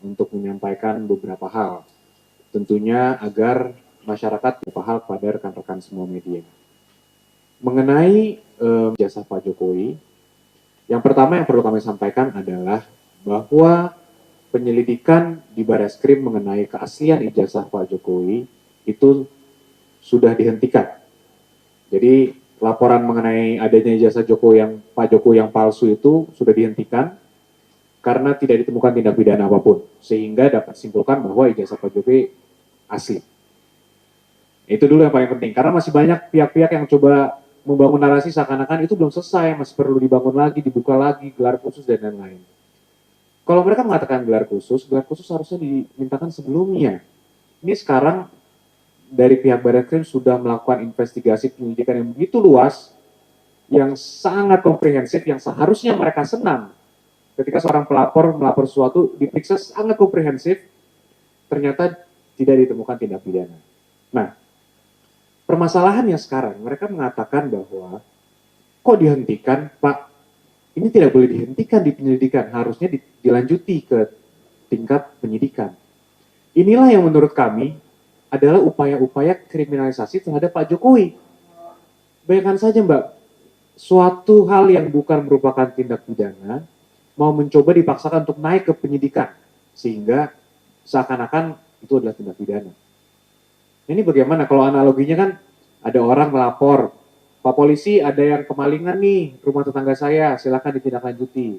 untuk menyampaikan beberapa hal. Tentunya agar masyarakat beberapa hal kepada rekan-rekan semua media. Mengenai jasa Pak Jokowi, yang pertama yang perlu kami sampaikan adalah bahwa penyelidikan di Barreskrim mengenai keaslian ijazah Pak Jokowi itu sudah dihentikan. Jadi laporan mengenai adanya ijazah Pak Jokowi yang palsu itu sudah dihentikan karena tidak ditemukan tindak pidana apapun, sehingga dapat simpulkan bahwa ijazah Pak Jokowi asli. Itu dulu yang paling penting, karena masih banyak pihak-pihak yang coba membangun narasi seakan-akan itu belum selesai, masih perlu dibangun lagi, dibuka lagi, gelar khusus dan lain-lain. Kalau mereka mengatakan gelar khusus harusnya dimintakan sebelumnya. Ini sekarang dari pihak Barreskrim sudah melakukan investigasi penyelidikan yang begitu luas, yang sangat komprehensif, yang seharusnya mereka senang. Ketika seorang pelapor melapor sesuatu, diperiksa sangat komprehensif, ternyata tidak ditemukan tindak pidana. Nah, permasalahannya sekarang, mereka mengatakan bahwa kok dihentikan, Pak? Ini tidak boleh dihentikan di penyelidikan, harusnya dilanjuti ke tingkat penyidikan. Inilah yang menurut kami adalah upaya-upaya kriminalisasi terhadap Pak Jokowi. Bayangkan saja Mbak, suatu hal yang bukan merupakan tindak pidana, mau mencoba dipaksakan untuk naik ke penyidikan, sehingga seakan-akan itu adalah tindak pidana. Ini bagaimana kalau analoginya kan ada orang melapor, Pak Polisi ada yang kemalingan nih rumah tetangga saya, silakan ditindaklanjuti.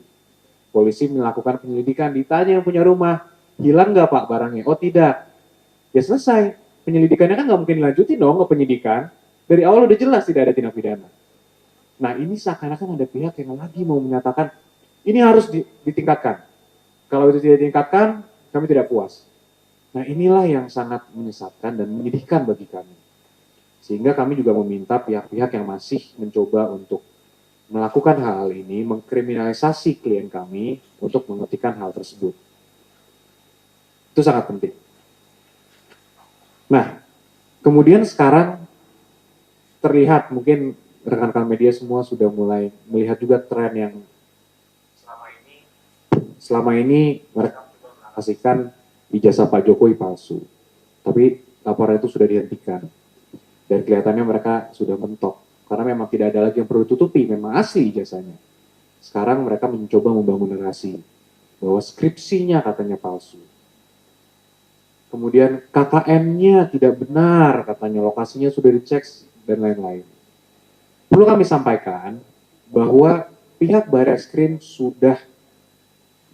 Polisi melakukan penyelidikan, ditanya yang punya rumah, hilang nggak Pak barangnya? Oh tidak. Ya selesai. Penyelidikannya kan nggak mungkin dilanjutin dong ke penyidikan. Dari awal udah jelas tidak ada tindak pidana. Nah ini seakan-akan ada pihak yang lagi mau menyatakan ini harus ditingkatkan. Kalau itu tidak ditingkatkan, kami tidak puas. Nah inilah yang sangat menyesatkan dan menyedihkan bagi kami. Sehingga kami juga meminta pihak-pihak yang masih mencoba untuk melakukan hal ini, mengkriminalisasi klien kami untuk menghentikan hal tersebut. Itu sangat penting. Nah, kemudian sekarang terlihat mungkin rekan-rekan media semua sudah mulai melihat juga tren yang selama ini mereka menarasikan ijazah Pak Jokowi palsu. Tapi laporan itu sudah dihentikan. Dan kelihatannya mereka sudah mentok. Karena memang tidak ada lagi yang perlu tutupi, memang asli ijazahnya. Sekarang mereka mencoba membangun narasi bahwa skripsinya katanya palsu. Kemudian KKN-nya tidak benar, katanya lokasinya sudah dicek dan lain-lain. Perlu kami sampaikan bahwa pihak Barreskrim sudah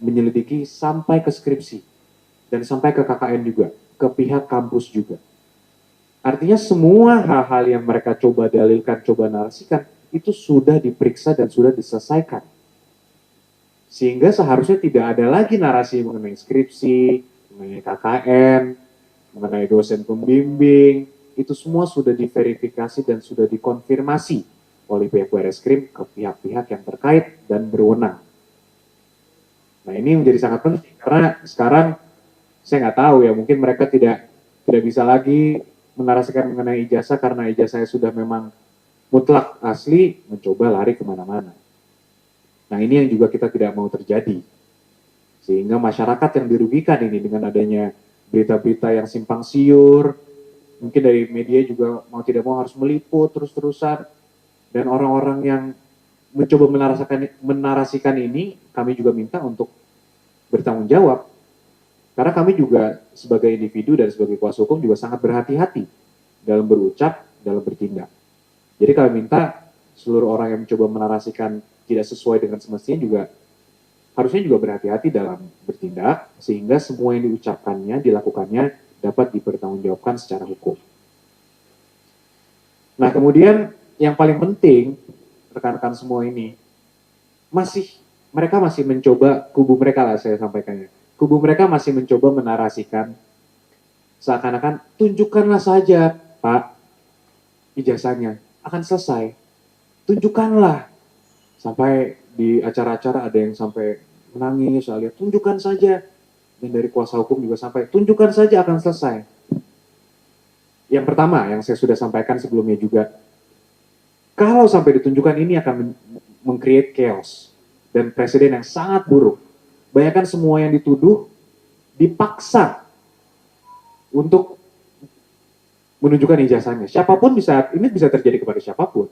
menyelidiki sampai ke skripsi dan sampai ke KKN juga, ke pihak kampus juga. Artinya semua hal-hal yang mereka coba dalilkan, coba narasikan, itu sudah diperiksa dan sudah diselesaikan. Sehingga seharusnya tidak ada lagi narasi mengenai skripsi, mengenai KKN, mengenai dosen pembimbing, itu semua sudah diverifikasi dan sudah dikonfirmasi oleh pihak Barreskrim ke pihak-pihak yang terkait dan berwenang. Nah ini menjadi sangat penting karena sekarang saya nggak tahu ya, mungkin mereka tidak bisa lagi menarasikan mengenai ijazah karena ijazah sudah memang mutlak asli, mencoba lari kemana-mana. Nah ini yang juga kita tidak mau terjadi. Sehingga masyarakat yang dirugikan ini dengan adanya berita-berita yang simpang siur, mungkin dari media juga mau tidak mau harus meliput terus-terusan, dan orang-orang yang mencoba menarasikan ini, kami juga minta untuk bertanggung jawab. Karena kami juga sebagai individu dan sebagai kuasa hukum juga sangat berhati-hati dalam berucap, dalam bertindak. Jadi kami minta seluruh orang yang mencoba menarasikan tidak sesuai dengan semestinya juga harusnya juga berhati-hati dalam bertindak sehingga semua yang diucapkannya, dilakukannya dapat dipertanggungjawabkan secara hukum. Nah kemudian yang paling penting rekan-rekan semua ini mereka masih mencoba, kubu mereka lah saya sampaikannya, kubu mereka masih mencoba menarasikan seakan-akan tunjukkanlah saja Pak ijazahnya akan selesai, tunjukkanlah. Sampai di acara-acara ada yang sampai menangis, saya lihat tunjukkan saja, dan dari kuasa hukum juga sampai tunjukkan saja akan selesai. Yang pertama yang saya sudah sampaikan sebelumnya juga, kalau sampai ditunjukkan ini akan meng-create chaos dan presiden yang sangat buruk. Bayangkan semua yang dituduh dipaksa untuk menunjukkan ijazahnya. Siapapun ini bisa terjadi kepada siapapun,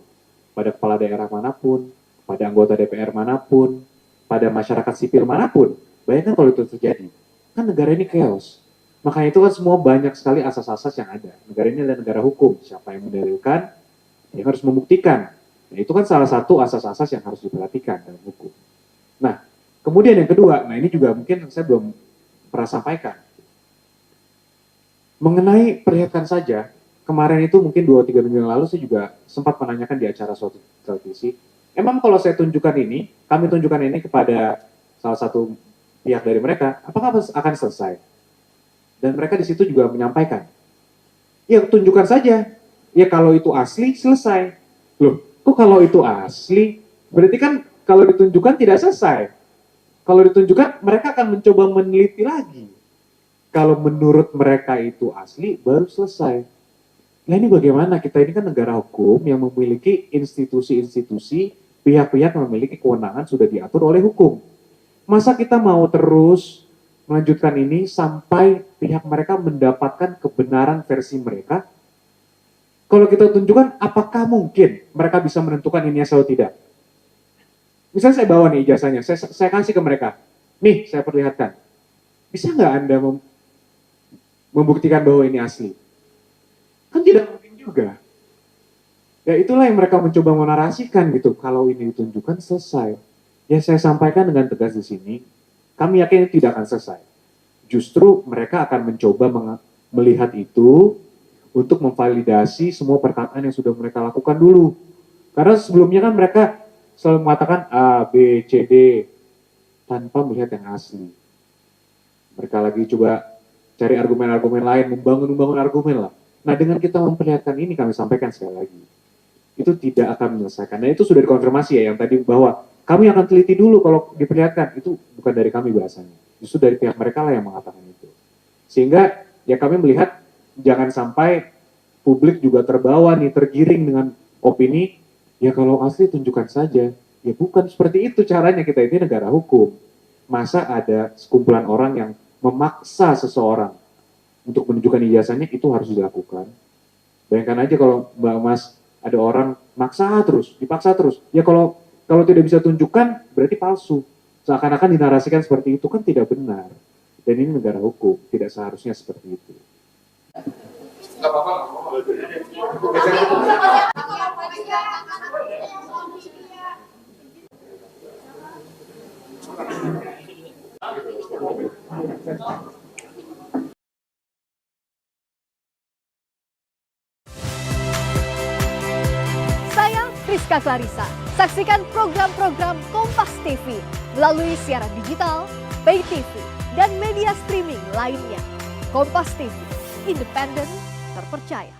pada kepala daerah manapun, pada anggota DPR manapun, pada masyarakat sipil manapun. Bayangkan kalau itu terjadi, kan negara ini chaos. Makanya itu kan semua banyak sekali asas-asas yang ada. Negara ini adalah negara hukum. Siapa yang mendalilkan, yang harus membuktikan. Nah, itu kan salah satu asas-asas yang harus diperhatikan dalam hukum. Nah, kemudian yang kedua, nah ini juga mungkin saya belum pernah sampaikan. Mengenai perlihatkan saja, kemarin itu mungkin 2-3 minggu yang lalu saya juga sempat menanyakan di acara suatu televisi, emang kalau saya tunjukkan ini, kami tunjukkan ini kepada salah satu pihak dari mereka, apakah akan selesai? Dan mereka di situ juga menyampaikan, ya tunjukkan saja, ya kalau itu asli selesai. Loh, kok kalau itu asli? Berarti kan kalau ditunjukkan tidak selesai. Kalau ditunjukkan mereka akan mencoba meneliti lagi. Kalau menurut mereka itu asli, baru selesai. Nah ini bagaimana? Kita ini kan negara hukum yang memiliki institusi-institusi, pihak-pihak yang memiliki kewenangan sudah diatur oleh hukum. Masa kita mau terus melanjutkan ini sampai pihak mereka mendapatkan kebenaran versi mereka? Kalau kita tunjukkan, apakah mungkin mereka bisa menentukan ini asal atau tidak? Misalnya saya bawa nih ijazahnya, saya kasih ke mereka. Nih, saya perlihatkan. Bisa nggak Anda membuktikan bahwa ini asli? Kan tidak mungkin juga. Ya itulah yang mereka mencoba menarasikan gitu. Kalau ini ditunjukkan selesai. Ya saya sampaikan dengan tegas di sini, kami yakin ini tidak akan selesai. Justru mereka akan mencoba melihat itu untuk memvalidasi semua perkataan yang sudah mereka lakukan dulu. Karena sebelumnya kan mereka selalu mengatakan A, B, C, D tanpa melihat yang asli. Mereka lagi coba cari argumen-argumen lain, membangun argumen lah. Nah dengan kita memperlihatkan ini, kami sampaikan sekali lagi, itu tidak akan menyelesaikan. Dan itu sudah dikonfirmasi ya, yang tadi bahwa kami akan teliti dulu kalau diperlihatkan. Itu bukan dari kami bahasanya, justru dari pihak mereka lah yang mengatakan itu. Sehingga ya kami melihat jangan sampai publik juga terbawa nih, tergiring dengan opini, ya kalau asli tunjukkan saja. Ya bukan seperti itu caranya, kita ini negara hukum. Masa ada sekumpulan orang yang memaksa seseorang untuk menunjukkan ijazahnya, itu harus dilakukan. Bayangkan aja kalau Mbak Mas ada orang maksa terus, dipaksa terus. Ya kalau tidak bisa tunjukkan berarti palsu. Seakan-akan dinarasikan seperti itu kan tidak benar. Dan ini negara hukum, tidak seharusnya seperti itu. Nggak apa-apa. Saya Rizka Clarissa. Saksikan program-program Kompas TV melalui siaran digital, pay TV, dan media streaming lainnya. Kompas TV, independen, terpercaya.